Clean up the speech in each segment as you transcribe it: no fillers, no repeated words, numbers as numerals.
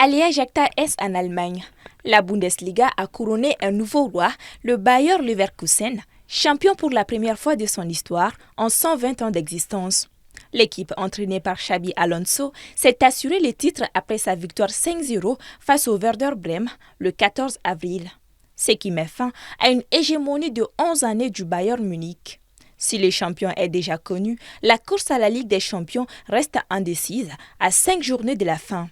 Alia Jacta S en Allemagne. La Bundesliga a couronné un nouveau roi, le Bayer Leverkusen, champion pour la première fois de son histoire en 120 ans d'existence. L'équipe entraînée par Xabi Alonso s'est assuré le titre après sa victoire 5-0 face au Werder Bremen le 14 avril. Ce qui met fin à une hégémonie de 11 années du Bayern Munich. Si le champion est déjà connu, la course à la Ligue des champions reste indécise à 5 journées de la fin.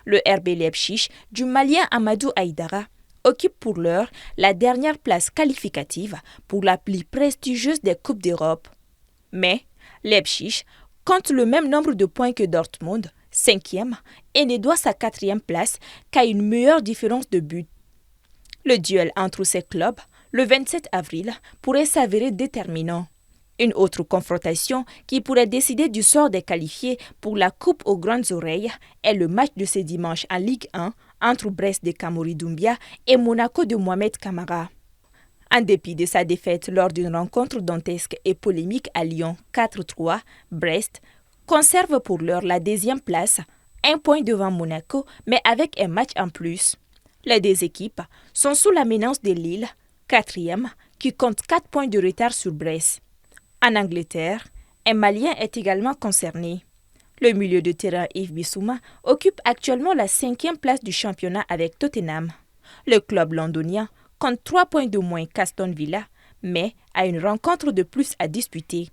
Le RB Leipzig du Malien Amadou Haïdara occupe pour l'heure la dernière place qualificative pour la plus prestigieuse des Coupes d'Europe. Mais Leipzig compte le même nombre de points que Dortmund, 5e, et ne doit sa 4e place qu'à une meilleure différence de but. Le duel entre ces clubs, le 27 avril, pourrait s'avérer déterminant. Une autre confrontation qui pourrait décider du sort des qualifiés pour la Coupe aux grandes oreilles est le match de ce dimanche en Ligue 1 entre Brest de Kamori Doumbia et Monaco de Mohamed Kamara. En dépit de sa défaite lors d'une rencontre dantesque et polémique à Lyon 4-3, Brest conserve pour l'heure la 2e place, 1 point devant Monaco, mais avec un match en plus. Les deux équipes sont sous la menace de Lille, 4e, qui compte 4 points de retard sur Brest. En Angleterre, un Malien est également concerné. Le milieu de terrain Yves Bissouma occupe actuellement la 5e place du championnat avec Tottenham. Le club londonien compte 3 points de moins qu'Aston Villa, mais a une rencontre de plus à disputer.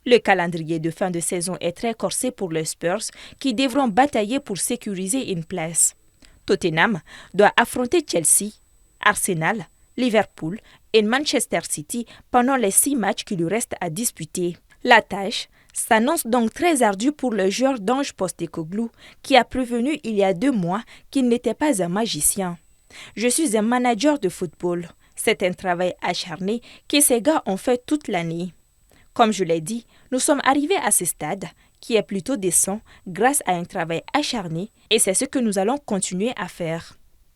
Le calendrier de fin de saison est très corsé pour les Spurs qui devront batailler pour sécuriser une place. Tottenham doit affronter Chelsea, Arsenal, Liverpool et Manchester City pendant les 6 matchs qui lui restent à disputer. La tâche s'annonce donc très ardue pour le joueur d'Ange Postecoglou qui a prévenu il y a 2 mois qu'il n'était pas un magicien. « Je suis un manager de football. C'est un travail acharné que ces gars ont fait toute l'année. Comme je l'ai dit, nous sommes arrivés à ce stade qui est plutôt décent grâce à un travail acharné et c'est ce que nous allons continuer à faire. »